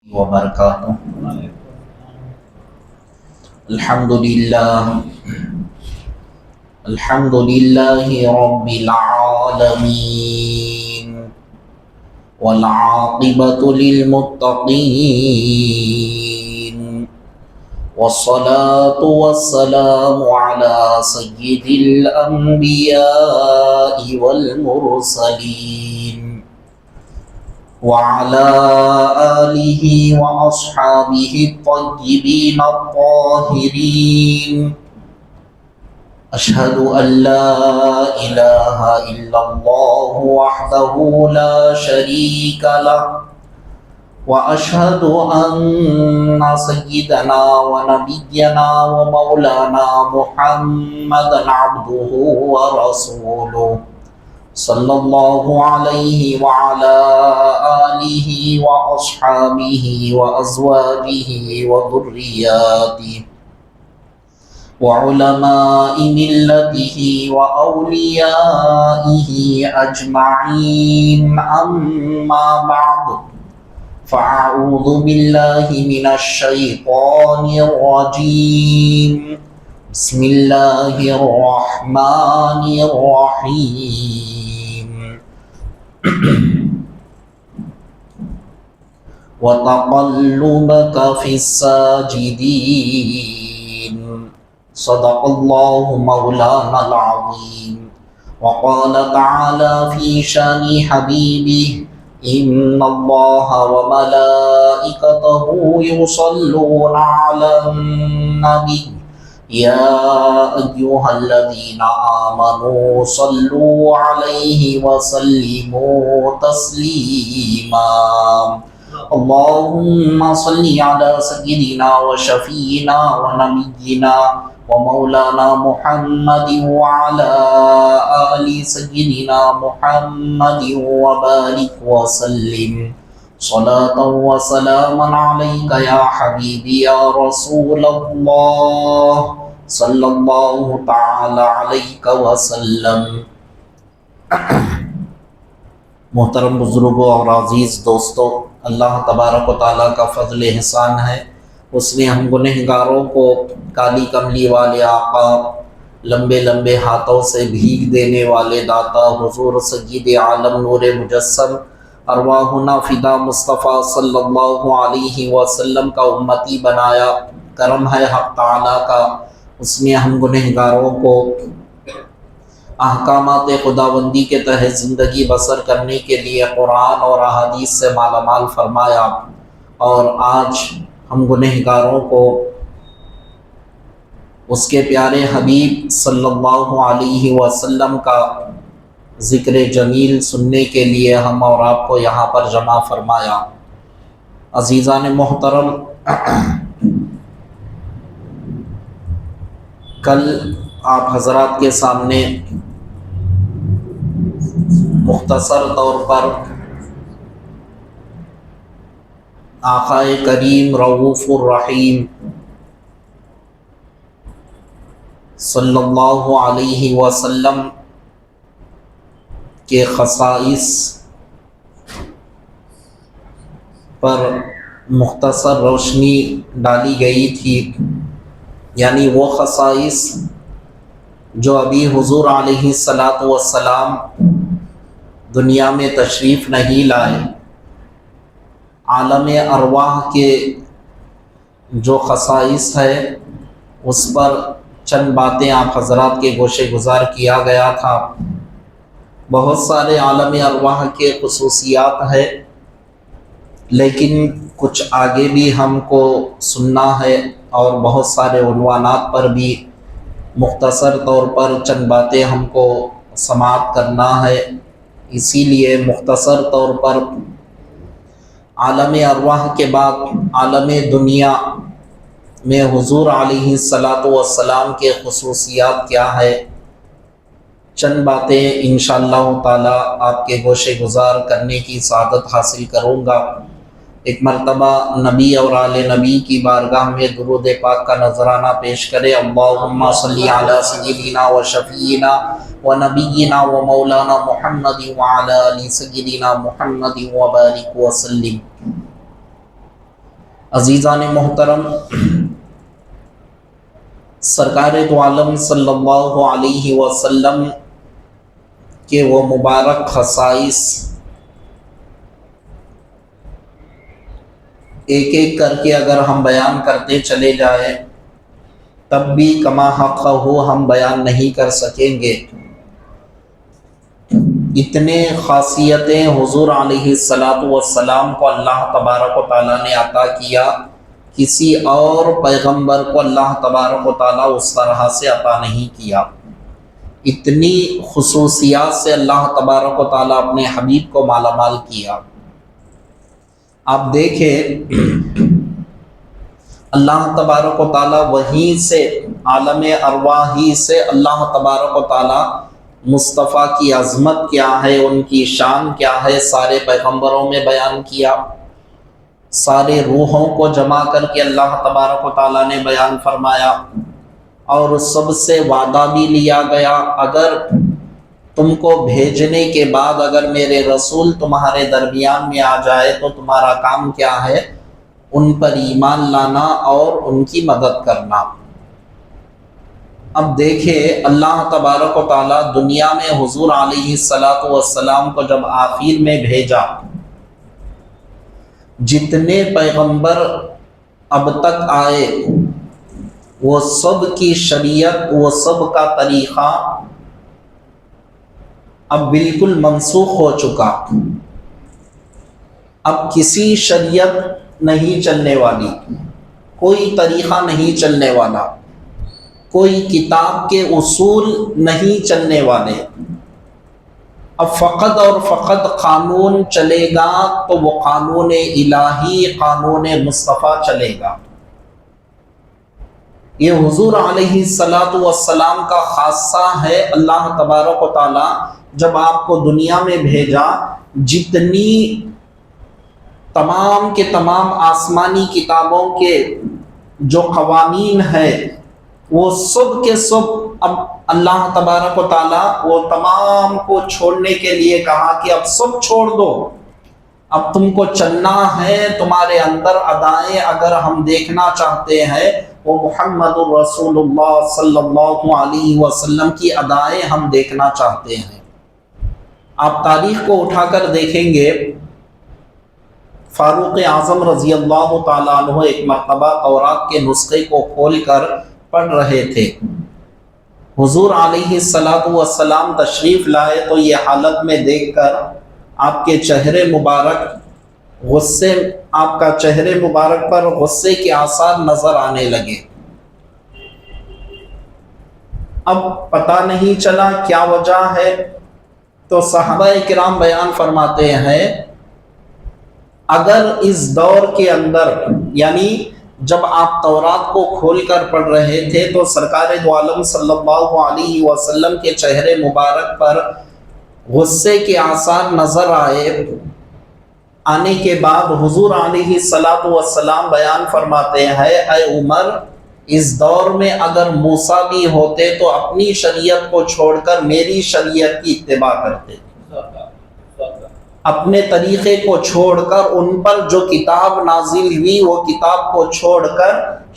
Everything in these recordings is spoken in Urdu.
وبرکاتہ۔ الحمد للہ رب العالمین والعاقبۃ للمتقین والصلاة والسلام علی سید الانبیاء والمرسلین وعلى آلہ وأصحابہ الطیبین الطاہرین۔ اشہد ان لا الہ الا اللہ وحدہ لا شریک لہ واشہد ان سیدنا ونبینا ومولانا محمدا عبدہ ورسولہ صلی اللہ علیہ وعلی آلہ واصحابہ وازواجہ وذریاتہ وعلماء ملتہ واولیائہ اجمعین، اما بعد فاعوذ باللہ من الشیطان الرجیم، بسم اللہ الرحمن الرحیم۔ وَتَقَلُّبَكَ فِي السَّاجِدِينَ، صدق اللہ مولانا العظیم۔ وقال تعالی فی شان حبیبہ، ان اللہ وملائکتہ یصلون علی النبی یا ایھا الذین آمنوا صلوا علیہ وسلموا تسلیما۔ اللہم صل علی سیدنا وشفیعنا ونبینا ومولانا محمد وعلی آل سیدنا محمد وبارک وسلم صلاۃ وسلاما علیک یا حبیبی یا رسول اللہ صلی اللہ تعالی علیہ وسلم۔ محترم بزرگوں اور عزیز دوستوں، اللہ تبارک و تعالیٰ کا فضل احسان ہے، اس نے ہم گنہگاروں کو کالی کملی والے آقا، لمبے لمبے ہاتھوں سے بھیگ دینے والے داتا حضور سید عالم نور مجسم ارواحنا فدا مصطفیٰ صلی اللہ علیہ وسلم کا امتی بنایا۔ کرم ہے حق تعالیٰ کا، اس نے ہم گنہگاروں کو احکامات خداوندی کے تحت زندگی بسر کرنے کے لیے قرآن اور احادیث سے مالا مال فرمایا، اور آج ہم گنہگاروں کو اس کے پیارے حبیب صلی اللہ علیہ وسلم کا ذکر جمیل سننے کے لیے ہم اور آپ کو یہاں پر جمع فرمایا۔ عزیزان محترم، کل آپ حضرات کے سامنے مختصر طور پر آقا کریم رؤوف الرحیم صلی اللہ علیہ وسلم کے خصائص پر مختصر روشنی ڈالی گئی تھی، یعنی وہ خصائص جو ابھی حضور علیہ السلام دنیا میں تشریف نہیں لائے۔ عالم ارواح کے جو خصائص ہے اس پر چند باتیں آپ حضرات کے گوشے گزار کیا گیا تھا۔ بہت سارے عالم ارواح کے خصوصیات ہے، لیکن کچھ آگے بھی ہم کو سننا ہے اور بہت سارے عنوانات پر بھی مختصر طور پر چند باتیں ہم کو سماعت کرنا ہے۔ اسی لیے مختصر طور پر عالم ارواح کے بعد عالم دنیا میں حضور علیہ السلام کے خصوصیات کیا ہے، چند باتیں انشاءاللہ تعالی آپ کے گوشے گزار کرنے کی سعادت حاصل کروں گا۔ ایک مرتبہ نبی اور آل نبی کی بارگاہ میں درود پاک کا نذرانہ پیش کرے۔ اللہم صلی علی سیدنا و شفیعنا و نبینا و مولانا محمد وعلی آل سیدنا محمد وبارک وسلم۔ عزیزان محترم، سرکار دو عالم صلی اللہ علیہ وسلم کے وہ مبارک خصائص ایک ایک کر کے اگر ہم بیان کرتے چلے جائیں تب بھی کما حق ہو ہم بیان نہیں کر سکیں گے۔ اتنے خاصیتیں حضور علیہ السلام کو اللہ تبارک و تعالیٰ نے عطا کیا، کسی اور پیغمبر کو اللہ تبارک و تعالیٰ اس طرح سے عطا نہیں کیا۔ اتنی خصوصیات سے اللہ تبارک و تعالیٰ اپنے حبیب کو مالا مال کیا۔ آپ دیکھیں اللہ تبارک و تعالیٰ وہیں سے عالم ارواح ہی سے اللہ تبارک و تعالیٰ مصطفیٰ کی عظمت کیا ہے، ان کی شان کیا ہے، سارے پیغمبروں میں بیان کیا، سارے روحوں کو جمع کر کے اللہ تبارک و تعالیٰ نے بیان فرمایا، اور سب سے وعدہ بھی لیا گیا اگر تم کو بھیجنے کے بعد اگر میرے رسول تمہارے درمیان میں آ جائے تو تمہارا کام کیا ہے، ان پر ایمان لانا اور ان کی مدد کرنا۔ اب دیکھیں اللہ تبارک و تعالیٰ دنیا میں حضور علیہ السلام کو جب آخر میں بھیجا، جتنے پیغمبر اب تک آئے وہ سب کی شریعت، وہ سب کا طریقہ اب بالکل منسوخ ہو چکا۔ اب کسی شریعت نہیں چلنے والی، کوئی طریقہ نہیں چلنے والا، کوئی کتاب کے اصول نہیں چلنے والے۔ اب فقط اور فقط قانون چلے گا تو وہ قانون الہی، قانون مصطفیٰ چلے گا۔ یہ حضور علیہ السلام کا خاصہ ہے۔ اللہ تبارک و تعالیٰ جب آپ کو دنیا میں بھیجا، جتنی تمام کے تمام آسمانی کتابوں کے جو قوانین ہیں وہ سب کے سب اب اللہ تبارک و تعالیٰ وہ تمام کو چھوڑنے کے لیے کہا کہ اب سب چھوڑ دو، اب تم کو چلنا ہے، تمہارے اندر ادائیں اگر ہم دیکھنا چاہتے ہیں وہ محمد الرسول اللہ صلی اللہ علیہ وسلم کی ادائیں ہم دیکھنا چاہتے ہیں۔ آپ تاریخ کو اٹھا کر دیکھیں گے، فاروق اعظم رضی اللہ تعالیٰ عنہ ایک مرتبہ تورات کے نسخے کو کھول کر پڑھ رہے تھے۔ حضور علیہ السلام تشریف لائے تو یہ حالت میں دیکھ کر آپ کے چہرے مبارک غصے، آپ کا چہرے مبارک پر غصے کے آثار نظر آنے لگے۔ اب پتہ نہیں چلا کیا وجہ ہے، تو صحابہ کرام بیان فرماتے ہیں اگر اس دور کے اندر، یعنی جب آپ تورات کو کھول کر پڑھ رہے تھے تو سرکار دو عالم صلی اللہ علیہ وسلم کے چہرے مبارک پر غصے کے آثار نظر آنے کے بعد حضور علیہ السلام بیان فرماتے ہیں اے عمر، اس دور میں اگر موسیٰ بھی ہوتے تو اپنی شریعت کو چھوڑ کر میری شریعت کی اتباع کرتے، اپنے طریقے کو چھوڑ کر ان پر جو کتاب نازل ہوئی وہ کتاب کو چھوڑ کر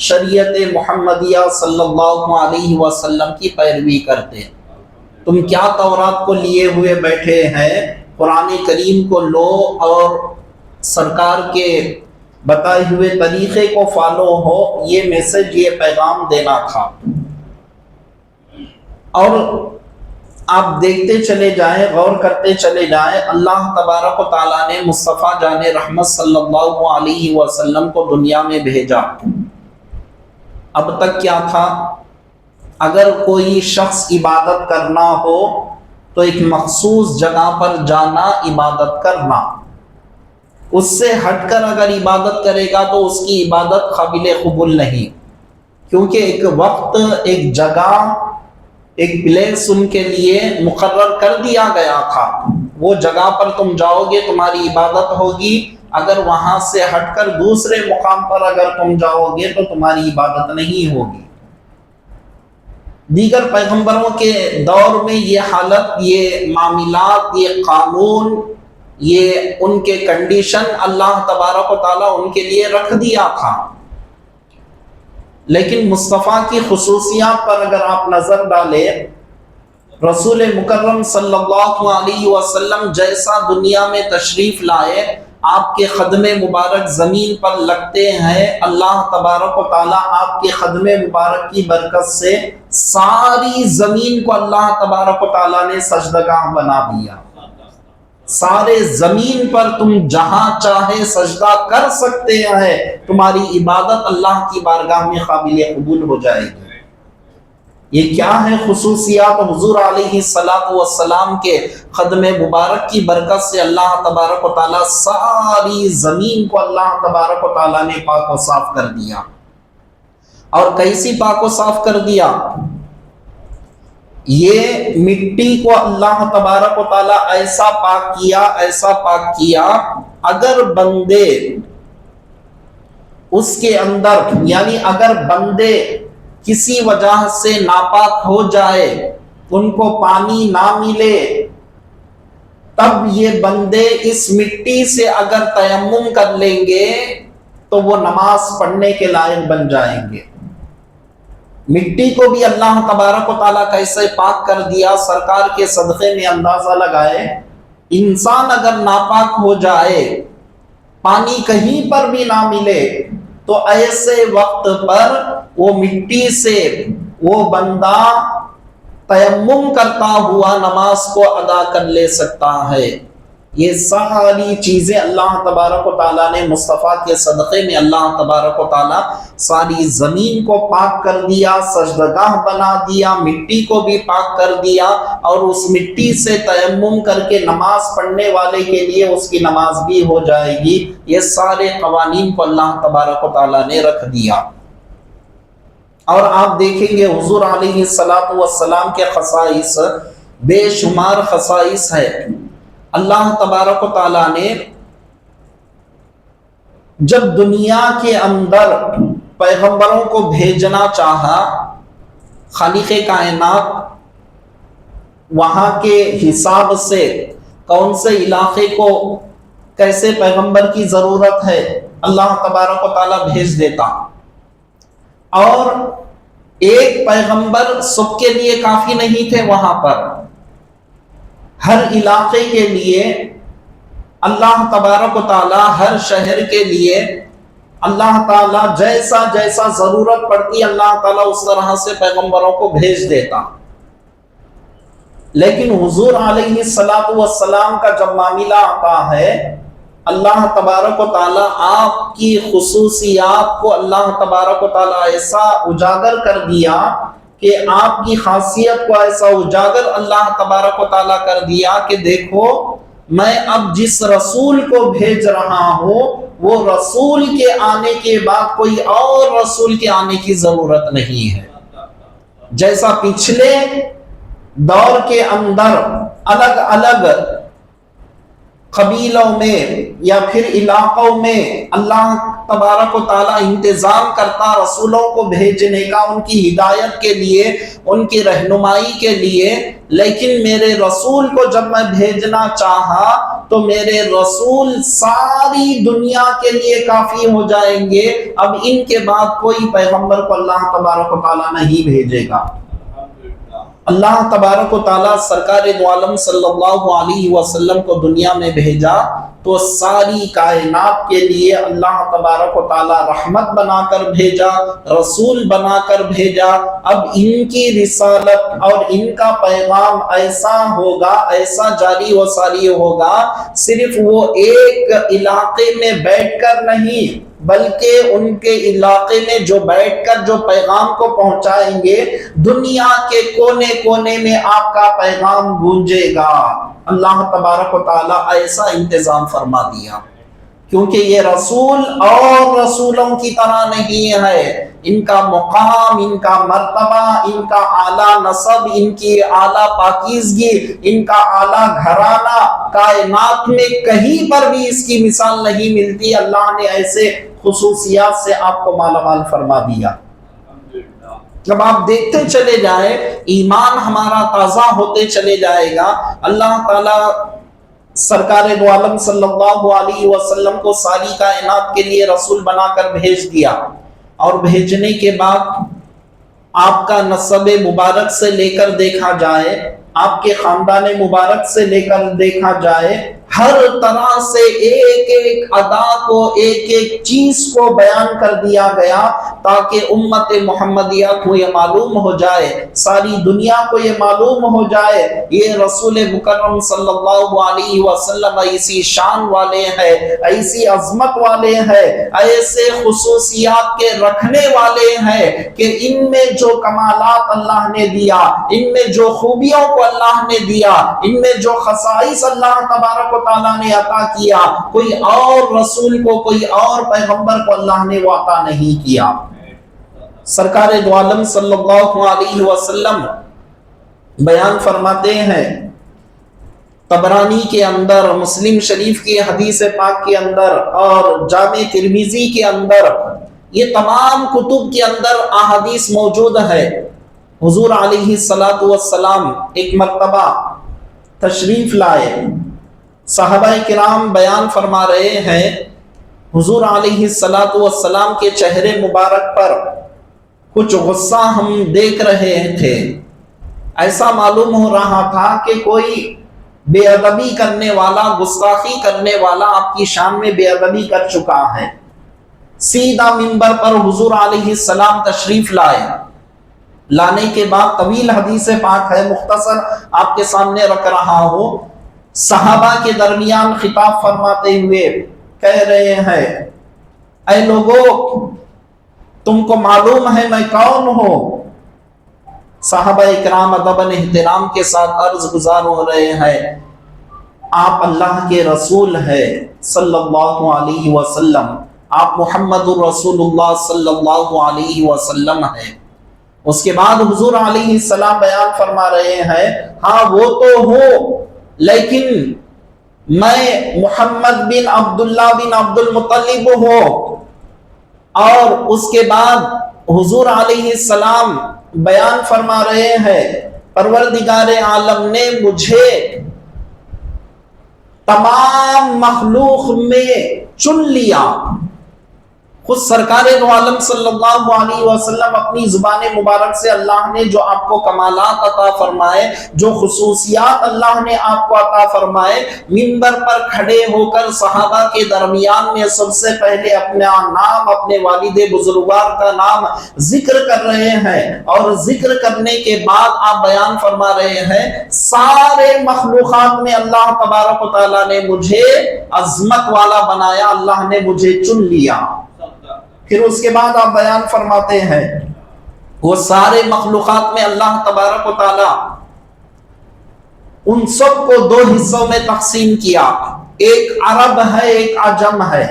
شریعت محمدیہ صلی اللہ علیہ وسلم کی پیروی کرتے۔ تم کیا تورات کو لیے ہوئے بیٹھے ہیں، قرآن کریم کو لو اور سرکار کے بتائے ہوئے طریقے کو فالو ہو، یہ میسج، یہ پیغام دینا تھا۔ اور آپ دیکھتے چلے جائیں، غور کرتے چلے جائیں، اللہ تبارک و تعالیٰ نے مصطفیٰ جان رحمت صلی اللہ علیہ وسلم کو دنیا میں بھیجا۔ اب تک کیا تھا، اگر کوئی شخص عبادت کرنا ہو تو ایک مخصوص جگہ پر جانا، عبادت کرنا، اس سے ہٹ کر اگر عبادت کرے گا تو اس کی عبادت قابل قبول نہیں، کیونکہ ایک وقت، ایک جگہ، ایک پلیس ان کے لیے مقرر کر دیا گیا تھا، وہ جگہ پر تم جاؤ گے تمہاری عبادت ہوگی، اگر وہاں سے ہٹ کر دوسرے مقام پر اگر تم جاؤ گے تو تمہاری عبادت نہیں ہوگی۔ دیگر پیغمبروں کے دور میں یہ حالت، یہ معاملات، یہ قانون یہ ان کے کنڈیشن اللہ تبارک و تعالیٰ ان کے لیے رکھ دیا تھا۔ لیکن مصطفیٰ کی خصوصیات پر اگر آپ نظر ڈالیں، رسول مکرم صلی اللہ علیہ وسلم جیسا دنیا میں تشریف لائے، آپ کے قدم مبارک زمین پر لگتے ہیں، اللہ تبارک و تعالیٰ آپ کے قدم مبارک کی برکت سے ساری زمین کو اللہ تبارک و تعالیٰ نے سجدگاہ بنا دیا۔ سارے زمین پر تم جہاں چاہے سجدہ کر سکتے ہیں، تمہاری عبادت اللہ کی بارگاہ میں قابل قبول ہو جائے گی۔ یہ کیا ہے خصوصیات حضور علیہ السلام کے قدم مبارک کی برکت سے اللہ تبارک و تعالیٰ ساری زمین کو اللہ تبارک و تعالیٰ نے پاک و صاف کر دیا۔ اور کیسی پاک و صاف کر دیا؟ یہ مٹی کو اللہ تبارک و تعالیٰ ایسا پاک کیا، اگر بندے اس کے اندر، یعنی اگر بندے کسی وجہ سے ناپاک ہو جائے، ان کو پانی نہ ملے، تب یہ بندے اس مٹی سے اگر تیمم کر لیں گے تو وہ نماز پڑھنے کے لائق بن جائیں گے۔ مٹی کو بھی اللہ تبارک و تعالیٰ کیسے پاک کر دیا، سرکار کے صدقے میں اندازہ لگائے، انسان اگر ناپاک ہو جائے، پانی کہیں پر بھی نہ ملے، تو ایسے وقت پر وہ مٹی سے وہ بندہ تیمم کرتا ہوا نماز کو ادا کر لے سکتا ہے۔ یہ ساری چیزیں اللہ تبارک و تعالیٰ نے مصطفیٰ کے صدقے میں اللہ تبارک و تعالیٰ ساری زمین کو پاک کر دیا، سجدگاہ بنا دیا، مٹی کو بھی پاک کر دیا، اور اس مٹی سے تیمم کر کے نماز پڑھنے والے کے لیے اس کی نماز بھی ہو جائے گی۔ یہ سارے قوانین کو اللہ تبارک و تعالیٰ نے رکھ دیا۔ اور آپ دیکھیں گے حضور علیہ السلام کے خصائص بے شمار خصائص ہے۔ اللہ تبارک و تعالیٰ نے جب دنیا کے اندر پیغمبروں کو بھیجنا چاہا، خالق کائنات وہاں کے حساب سے کون سے علاقے کو کیسے پیغمبر کی ضرورت ہے، اللہ تبارک و تعالیٰ بھیج دیتا، اور ایک پیغمبر سب کے لیے کافی نہیں تھے، وہاں پر ہر علاقے کے لیے اللہ تبارک و تعالیٰ، ہر شہر کے لیے اللہ تعالیٰ جیسا جیسا ضرورت پڑتی اللہ تعالیٰ اس طرح سے پیغمبروں کو بھیج دیتا۔ لیکن حضور علیہ السلام کا جب معاملہ آتا ہے، اللہ تبارک و تعالیٰ آپ کی خصوصیات کو اللہ تبارک و تعالیٰ ایسا اجاگر کر دیا کہ آپ کی خاصیت کو ایسا اجاگر اللہ تبارک و تعالیٰ کر دیا کہ دیکھو، میں اب جس رسول کو بھیج رہا ہوں وہ رسول کے آنے کے بعد کوئی اور رسول کے آنے کی ضرورت نہیں ہے۔ جیسا پچھلے دور کے اندر الگ الگ قبیلوں میں یا پھر علاقوں میں اللہ تبارک و تعالیٰ انتظام کرتا رسولوں کو بھیجنے کا، ان کی ہدایت کے لیے، ان کی رہنمائی کے لیے، لیکن میرے رسول کو جب میں بھیجنا چاہا تو میرے رسول ساری دنیا کے لیے کافی ہو جائیں گے، اب ان کے بعد کوئی پیغمبر کو اللہ تبارک و تعالیٰ نہیں بھیجے گا۔ اللہ تبارک و تعالیٰ سرکار دو عالم صلی اللہ علیہ وسلم کو دنیا میں بھیجا تو ساری کائنات کے لیے اللہ تبارک و تعالیٰ رحمت بنا کر بھیجا، رسول بنا کر بھیجا۔ اب ان کی رسالت اور ان کا پیغام ایسا ہوگا، ایسا جاری و ساری ہوگا، صرف وہ ایک علاقے میں بیٹھ کر نہیں بلکہ ان کے علاقے میں جو بیٹھ کر جو پیغام کو پہنچائیں گے، دنیا کے کونے کونے میں آپ کا پیغام گونجے گا۔ اللہ تبارک و تعالیٰ ایسا انتظام فرما دیا، کیونکہ یہ رسول اور رسولوں کی طرح نہیں ہے، ان کا مقام، ان کا مرتبہ، ان کا اعلیٰ نسب، ان کی اعلیٰ پاکیزگی، ان کا اعلیٰ گھرانہ کائنات میں کہیں پر بھی اس کی مثال نہیں ملتی۔ اللہ نے ایسے خصوصیات سے آپ کو مالا مال فرما دیا۔ جب آپ دیکھتے چلے جائیں، ایمان ہمارا تازہ ہوتے چلے جائے گا۔ اللہ تعالیٰ سرکار دو عالم صلی اللہ علیہ وسلم کو ساری کائنات کے لیے رسول بنا کر بھیج دیا، اور بھیجنے کے بعد آپ کا نسب مبارک سے لے کر دیکھا جائے، آپ کے خاندان مبارک سے لے کر دیکھا جائے، ہر طرح سے ایک ایک ادا کو، ایک ایک چیز کو بیان کر دیا گیا تاکہ امت محمدیہ کو یہ معلوم ہو جائے، ساری دنیا کو یہ معلوم ہو جائے یہ رسول مکرم صلی اللہ علیہ وسلم ایسی شان والے ہیں، ایسی عظمت والے ہیں، ایسے خصوصیات کے رکھنے والے ہیں کہ ان میں جو کمالات اللہ نے دیا، ان میں جو خوبیوں کو اللہ نے دیا، ان میں جو خصائص اللہ تبارک و تعالیٰ نے عطا کیا، کوئی اور رسول کو، کوئی اور پیغمبر کو اللہ نے وہ عطا نہیں کیا۔ سرکار دو عالم صلی اللہ علیہ وسلم بیان فرماتے ہیں طبرانی کے اندر، مسلم شریف کی حدیث پاک کے اندر اور جامع ترمذی کے اندر، یہ تمام کتب کے اندر احادیث موجود ہے۔ حضور علیہ السلام ایک مرتبہ تشریف لائے، صحابہ کرام بیان فرما رہے ہیں حضور علیہ السلام کے چہرے مبارک پر کچھ غصہ ہم دیکھ رہے تھے، ایسا معلوم ہو رہا تھا کہ کوئی بے ادبی کرنے والا، گستاخی کرنے والا آپ کی شان میں بے ادبی کر چکا ہے۔ سیدھا منبر پر حضور علیہ السلام تشریف لائے، لانے کے بعد طویل حدیث پاک ہے، مختصر آپ کے سامنے رکھ رہا ہوں، صحابہ کے درمیان خطاب فرماتے ہوئے کہہ رہے ہیں اے لوگو تم کو معلوم ہے میں کون ہوں؟ صحابہ اکرام ادب احترام کے ساتھ عرض گزار ہو رہے ہیں آپ اللہ کے رسول ہیں صلی اللہ علیہ وسلم، آپ محمد الرسول اللہ صلی اللہ علیہ وسلم ہیں۔ اس کے بعد حضور علیہ السلام بیان فرما رہے ہیں ہاں وہ تو ہو، لیکن میں محمد بن عبداللہ بن عبد المطلب ہوں۔ اور اس کے بعد حضور علیہ السلام بیان فرما رہے ہیں پروردگار عالم نے مجھے تمام مخلوق میں چن لیا۔ خود سرکار دو عالم صلی اللہ علیہ وسلم اپنی زبان مبارک سے اللہ نے جو آپ کو کمالات عطا فرمائے، جو خصوصیات اللہ نے آپ کو عطا فرمائے، منبر پر کھڑے ہو کر صحابہ کے درمیان میں سب سے پہلے اپنا نام، اپنے والد بزرگوار کا نام ذکر کر رہے ہیں، اور ذکر کرنے کے بعد آپ بیان فرما رہے ہیں سارے مخلوقات میں اللہ تبارک و تعالیٰ نے مجھے عظمت والا بنایا، اللہ نے مجھے چن لیا۔ پھر اس کے بعد آپ بیان فرماتے ہیں وہ سارے مخلوقات میں اللہ تبارک و تعالی ان سب کو دو حصوں میں تقسیم کیا، ایک عرب ہے ایک عجم ہے،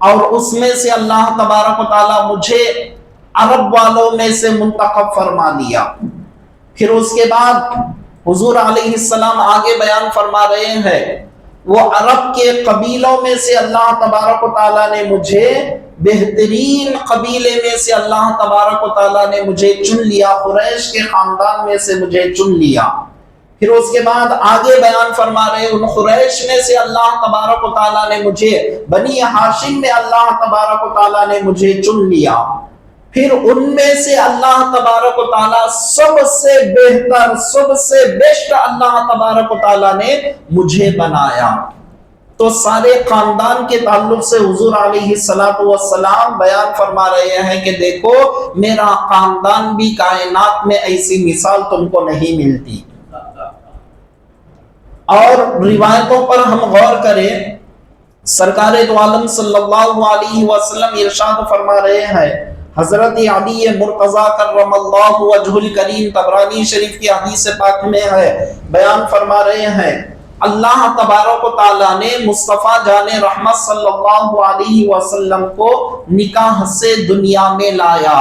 اور اس میں سے اللہ تبارک و تعالی مجھے عرب والوں میں سے منتخب فرما لیا۔ پھر اس کے بعد حضور علیہ السلام آگے بیان فرما رہے ہیں وہ عرب کے قبیلوں میں سے اللہ تبارک و تعالیٰ نے مجھے، بہترین قبیلے میں سے اللہ تبارک و تعالیٰ نے مجھے چن لیا، قریش کے خاندان میں سے مجھے چن لیا۔ پھر اس کے بعد آگے بیان فرما رہے ان قریش میں سے اللہ تبارک و تعالیٰ نے مجھے، بنی ہاشم میں اللہ تبارک و تعالیٰ نے مجھے چن لیا۔ پھر ان میں سے اللہ تبارک و تعالیٰ سب سے بہتر، سب سے بیسٹ اللہ تبارک و تعالیٰ نے مجھے بنایا۔ تو سارے خاندان کے تعلق سے حضور علیہ السلام بیان فرما رہے ہیں کہ دیکھو میرا خاندان بھی کائنات میں ایسی مثال تم کو نہیں ملتی۔ اور روایتوں پر ہم غور کریں، سرکار دو عالم صلی اللہ علیہ وسلم ارشاد فرما رہے ہیں، حضرت علی مرتضی کرم اللہ وجہ الکریم طبرانی شریف کی حدیث پاک میں ہے، بیان فرما رہے ہیں اللہ تبارک و تعالیٰ نے مصطفیٰ جان رحمت صلی اللہ علیہ وسلم کو نکاح سے دنیا میں لایا۔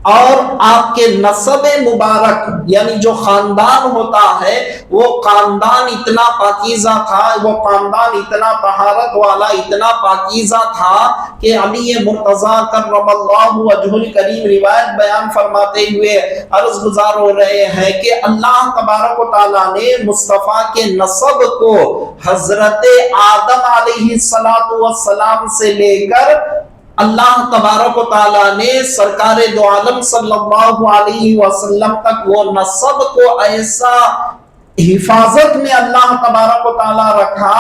اور آپ کے نسب مبارک یعنی جو خاندان ہوتا ہے وہ خاندان اتنا پاکیزہ تھا، وہ خاندان اتنا طہارت والا، اتنا پاکیزہ تھا کہ علی مرتضیٰ کرم اللہ وجہ الکریم روایت بیان فرماتے ہوئے عرض گزار ہو رہے ہیں کہ اللہ تبارک و تعالیٰ نے مصطفیٰ کے نسب کو حضرت آدم علیہ السلام سے لے کر اللہ تبارک و تعالیٰ نے سرکار دو عالم صلی اللہ علیہ وسلم تک وہ نسب کو ایسا حفاظت میں اللہ تبارک و تعالیٰ رکھا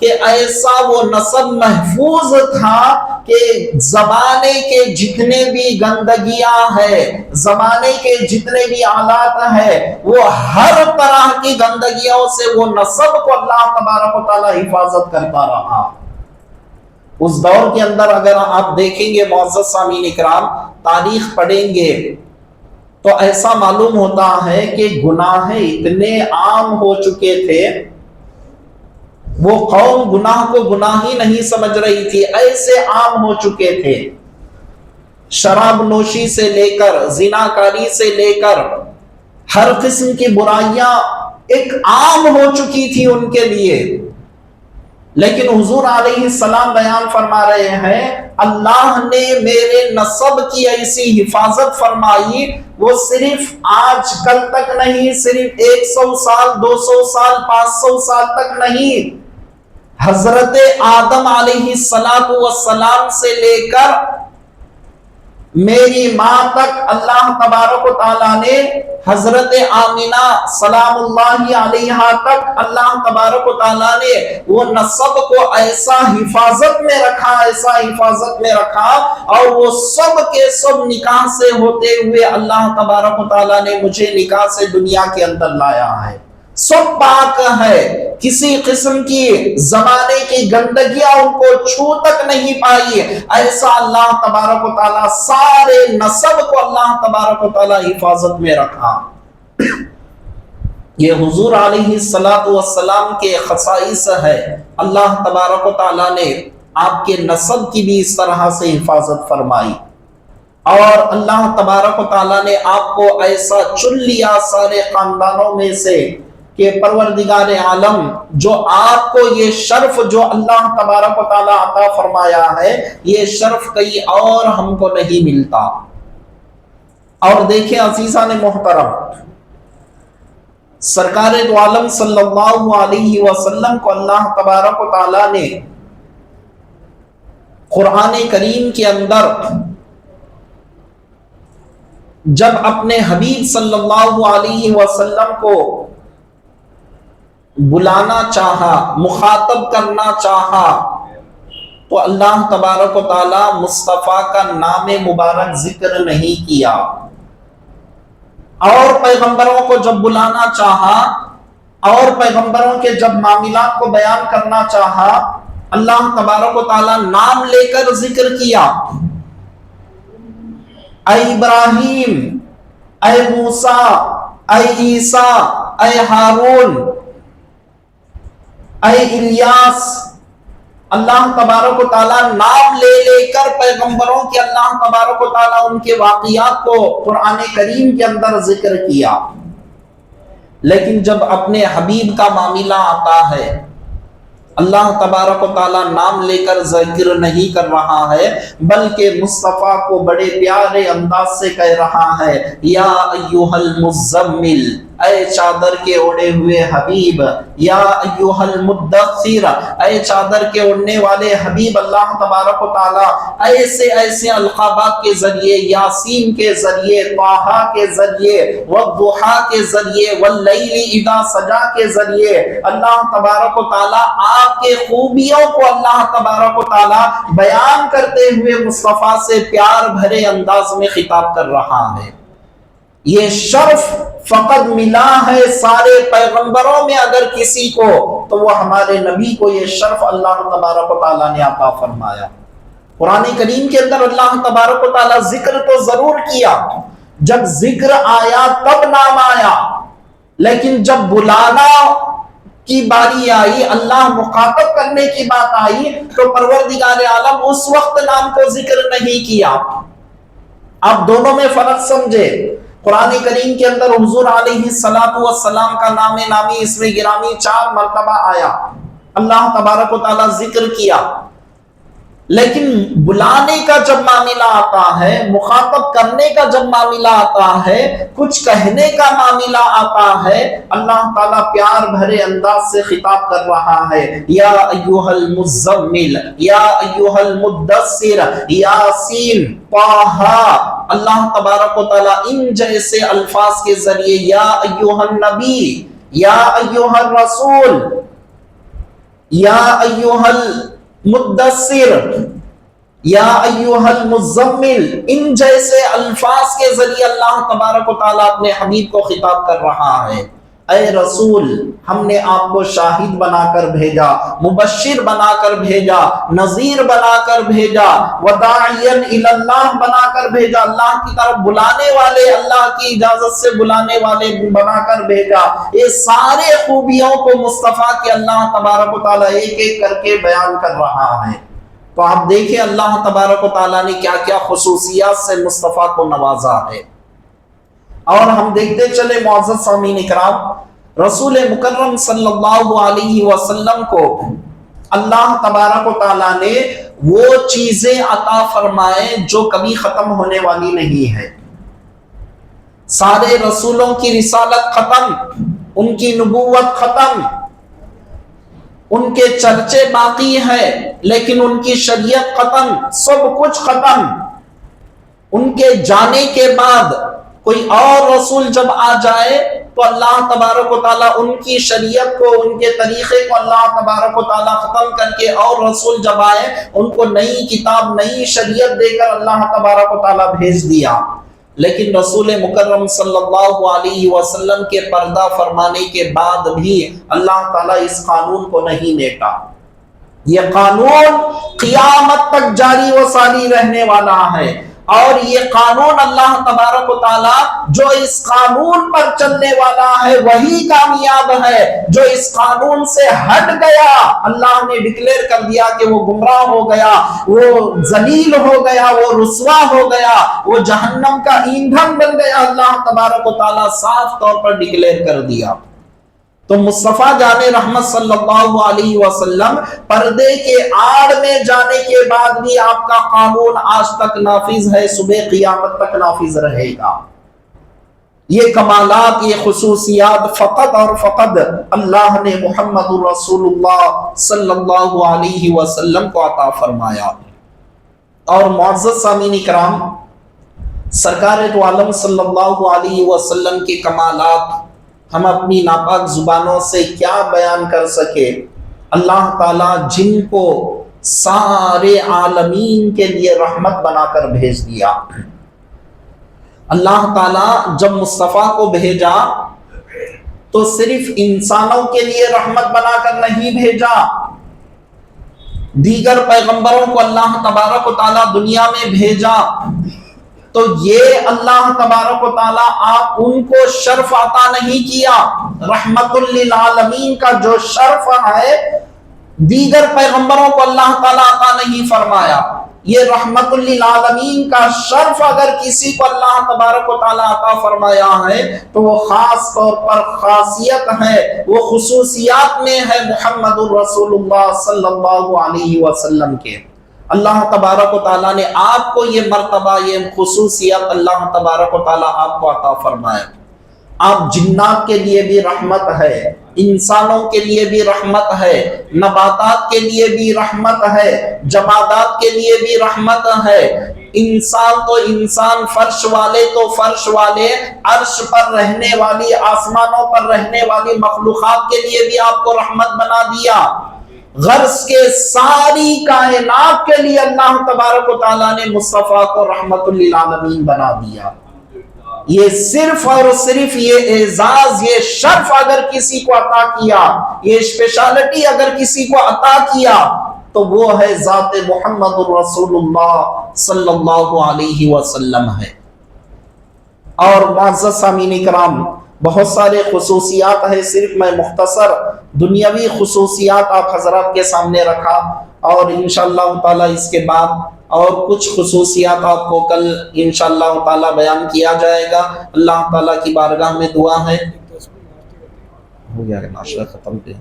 کہ ایسا وہ نسب محفوظ تھا کہ زمانے کے جتنے بھی گندگیاں ہیں، زمانے کے جتنے بھی آلات ہیں، وہ ہر طرح کی گندگیوں سے وہ نسب کو اللہ تبارک و تعالیٰ حفاظت کرتا رہا۔ اس دور کے اندر اگر آپ دیکھیں گے معزز سامعین اکرام، تاریخ پڑھیں گے تو ایسا معلوم ہوتا ہے کہ گناہ اتنے عام ہو چکے تھے، وہ قوم گناہ کو گناہ ہی نہیں سمجھ رہی تھی، ایسے عام ہو چکے تھے، شراب نوشی سے لے کر زناکاری سے لے کر ہر قسم کی برائیاں ایک عام ہو چکی تھی ان کے لیے۔ لیکن حضور علیہ السلام بیان فرما رہے ہیں اللہ نے میرے نسب کی ایسی حفاظت فرمائی، وہ صرف آج کل تک نہیں، صرف 100 سال 200 سال 500 سال تک نہیں، حضرت آدم علیہ السلام سے لے کر میری ماں تک اللہ تبارک و تعالیٰ نے حضرت آمینہ سلام اللہ علیہا تک اللہ تبارک و تعالیٰ نے وہ نسب کو ایسا حفاظت میں رکھا، ایسا حفاظت میں رکھا، اور وہ سب کے سب نکاح سے ہوتے ہوئے اللہ تبارک و تعالیٰ نے مجھے نکاح سے دنیا کے اندر لایا ہے، سب پاک ہے، کسی قسم کی زمانے کی گندگیاں ان کو چھو تک نہیں پائی، ایسا اللہ تبارک و تعالیٰ سارے نسب کو اللہ تبارک و تعالیٰ حفاظت میں رکھا۔ یہ حضور علیہ السلام کے خصائص ہے، اللہ تبارک و تعالیٰ نے آپ کے نسب کی بھی اس طرح سے حفاظت فرمائی، اور اللہ تبارک و تعالیٰ نے آپ کو ایسا چن لیا سارے خاندانوں میں سے کہ پروردگار عالم جو آپ کو یہ شرف جو اللہ تبارک و تعالیٰ عطا فرمایا ہے، یہ شرف کئی اور ہم کو نہیں ملتا۔ اور دیکھیں عزیزان محترم، سرکار دو عالم صلی اللہ علیہ وسلم کو اللہ تبارک و تعالیٰ نے قرآن کریم کے اندر جب اپنے حبیب صلی اللہ علیہ وسلم کو بلانا چاہا، مخاطب کرنا چاہا، تو اللہ تبارک و تعالی مصطفیٰ کا نام مبارک ذکر نہیں کیا، اور پیغمبروں کو جب بلانا چاہا اور پیغمبروں کے جب معاملات کو بیان کرنا چاہا، اللہ تبارک و تعالی نام لے کر ذکر کیا، اے ابراہیم، اے موسیٰ، اے عیسیٰ، اے ہارون، اے الیاس، اللہ تبارک و تعالیٰ نام لے لے کر پیغمبروں کے اللہ تبارک و تعالیٰ ان کے واقعات کو قرآن کریم کے اندر ذکر کیا۔ لیکن جب اپنے حبیب کا معاملہ آتا ہے، اللہ تبارک و تعالیٰ نام لے کر ذکر نہیں کر رہا ہے، بلکہ مصطفیٰ کو بڑے پیارے انداز سے کہہ رہا ہے، یا ایھا المزمل، اے چادر کے اوڑھے ہوئے حبیب، یا ایھا المدثر، اے چادر کے اوڑھنے والے حبیب۔ اللہ تبارک و تعالیٰ ایسے ایسے القابات کے ذریعے، یاسین کے ذریعے، طٰہٰ کے ذریعے، والضحیٰ کے ذریعے، واللیل اذا سجا کے ذریعے، اللہ تبارک و تعالیٰ آپ کے خوبیوں کو اللہ تبارک و تعالیٰ بیان کرتے ہوئے مصطفیٰ سے پیار بھرے انداز میں خطاب کر رہا ہے۔ یہ شرف فقط ملا ہے سارے پیغمبروں میں اگر کسی کو، تو وہ ہمارے نبی کو یہ شرف اللہ تبارک و تعالیٰ نے عطا فرمایا۔ قرآن کریم کے اندر اللہ تبارک و تعالیٰ ذکر تو ضرور کیا، جب ذکر آیا تب نام آیا، لیکن جب بلانا کی باری آئی، اللہ مخاطب کرنے کی بات آئی، تو پروردگار عالم اس وقت نام کو ذکر نہیں کیا۔ آپ دونوں میں فرق سمجھے۔ قرآن کریم کے اندر حضور علیہ السلام کا نام نامی اسم گرامی 4 مرتبہ آیا، اللہ تبارک و تعالیٰ ذکر کیا، لیکن بلانے کا جب معاملہ آتا ہے، مخاطب کرنے کا جب معاملہ آتا ہے، کچھ کہنے کا معاملہ آتا ہے، اللہ تعالیٰ پیار بھرے انداز سے خطاب کر رہا ہے، یا ایھا المزمل، یا ایھا المدثر، یاسین، طٰہٰ۔ اللہ تبارک و تعالیٰ ان جیسے الفاظ کے ذریعے یا ایھا النبی، یا ایھا الرسول، یا ایھا المدثر، یا ایھا المزمل، ان جیسے الفاظ کے ذریعے اللہ تبارک و تعالیٰ اپنے حبیب کو خطاب کر رہا ہے۔ اے رسول، ہم نے آپ کو شاہد بنا کر بھیجا، مبشر بنا کر بھیجا، نذیر بنا کر بھیجا، وداعیا الی اللہ بنا کر بھیجا، اللہ کی طرف بلانے والے، اللہ کی اجازت سے بلانے والے بنا کر بھیجا۔ یہ سارے خوبیوں کو مصطفیٰ کے اللہ تبارک و تعالیٰ ایک ایک کر کے بیان کر رہا ہے۔ تو آپ دیکھیں اللہ تبارک و تعالیٰ نے کیا کیا خصوصیات سے مصطفیٰ کو نوازا ہے۔ اور ہم دیکھتے چلے معزز سامعین اکرام، رسول مکرم صلی اللہ علیہ وسلم کو اللہ تبارک و تعالیٰ نے وہ چیزیں عطا فرمائے جو کبھی ختم ہونے والی نہیں ہے۔ سارے رسولوں کی رسالت ختم، ان کی نبوت ختم، ان کے چرچے باقی ہیں، لیکن ان کی شریعت ختم، سب کچھ ختم۔ ان کے جانے کے بعد کوئی اور رسول جب آ جائے تو اللہ تبارک و تعالیٰ ان کی شریعت کو، ان کے طریقے کو اللہ تبارک و تعالیٰ ختم کر کے اور رسول جب آئے ان کو نئی کتاب، نئی شریعت دے کر اللہ تبارک و تعالیٰ بھیج دیا۔ لیکن رسول مکرم صلی اللہ علیہ وسلم کے پردہ فرمانے کے بعد بھی اللہ تعالیٰ اس قانون کو نہیں میٹا۔ یہ قانون قیامت تک جاری و ساری رہنے والا ہے، اور یہ قانون اللہ تبارک و تعالیٰ جو اس قانون پر چلنے والا ہے وہی کامیاب ہے، جو اس قانون سے ہٹ گیا اللہ نے ڈکلیئر کر دیا کہ وہ گمراہ ہو گیا، وہ ذلیل ہو گیا، وہ رسوا ہو گیا، وہ جہنم کا ایندھن بن گیا، اللہ تبارک و تعالیٰ صاف طور پر ڈکلیئر کر دیا۔ تو مصطفیٰ جان رحمت صلی اللہ علیہ وسلم پردے کے آڑ میں جانے کے بعد بھی آپ کا قانون آج تک نافذ ہے، صبح قیامت تک نافذ رہے گا۔ یہ کمالات، یہ خصوصیات فقط اور فقط اللہ نے محمد رسول اللہ صلی اللہ علیہ وسلم کو عطا فرمایا۔ اور معزز سامعین اکرام، سرکار دو عالم صلی اللہ علیہ وسلم کے کمالات ہم اپنی ناپاک زبانوں سے کیا بیان کر سکے۔ اللہ تعالیٰ جن کو سارے عالمین کے لیے رحمت بنا کر بھیج دیا، اللہ تعالیٰ جب مصطفیٰ کو بھیجا تو صرف انسانوں کے لیے رحمت بنا کر نہیں بھیجا، دیگر پیغمبروں کو اللہ تبارک و تعالیٰ دنیا میں بھیجا تو یہ اللہ تبارک و تعالیٰ آپ ان کو شرف عطا نہیں کیا۔ رحمت للعالمین کا جو شرف ہے دیگر پیغمبروں کو اللہ تعالیٰ عطا نہیں فرمایا۔ یہ رحمت للعالمین کا شرف اگر کسی کو اللہ تبارک و تعالیٰ عطا فرمایا ہے تو وہ خاص طور پر خاصیت ہے، وہ خصوصیات میں ہے محمد الرسول اللہ صلی اللہ علیہ وسلم کے۔ اللہ تبارک و تعالیٰ نے آپ کو یہ مرتبہ، یہ خصوصیت اللہ تبارک و تعالیٰ آپ کو عطا فرمائے۔ آپ جنات کے لیے بھی رحمت ہے، انسانوں کے لیے بھی رحمت ہے، نباتات کے لیے بھی رحمت ہے، جمادات کے لیے بھی رحمت ہے۔ انسان تو انسان، فرش والے تو فرش والے، عرش پر رہنے والی، آسمانوں پر رہنے والی مخلوقات کے لیے بھی آپ کو رحمت بنا دیا۔ غرض کے ساری کائنات کے لیے اللہ تبارک و تعالیٰ نے مصطفیٰ کو رحمت للعالمین بنا دیا۔ یہ صرف اور صرف یہ اعزاز، یہ شرف اگر کسی کو عطا کیا، یہ اسپیشلٹی اگر کسی کو عطا کیا تو وہ ہے ذات محمد الرسول اللہ صلی اللہ علیہ وسلم ہے۔ اور معزز سامعین اکرام، بہت سارے خصوصیات ہیں، صرف میں مختصر دنیاوی خصوصیات آپ حضرات کے سامنے رکھا، اور انشاءاللہ تعالی اس کے بعد اور کچھ خصوصیات آپ کو کل انشاءاللہ تعالی بیان کیا جائے گا۔ اللہ تعالیٰ کی بارگاہ میں دعا ہے، ہو گیا کہ ناشتہ ختم کیا،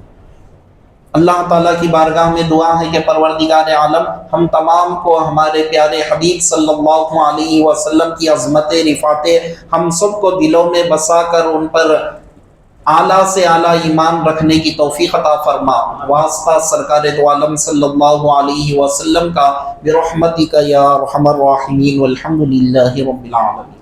اللہ تعالیٰ کی بارگاہ میں دعا ہے کہ پروردگار عالم ہم تمام کو ہمارے پیارے حبیب صلی اللہ علیہ وسلم کی عظمت رفعتیں ہم سب کو دلوں میں بسا کر ان پر اعلیٰ سے اعلیٰ ایمان رکھنے کی توفیق عطا فرما، واسطہ سرکار دو عالم صلی اللہ علیہ وسلم کا، برحمتک یا ارحم الراحمین، والحمد للہ رب العالمین۔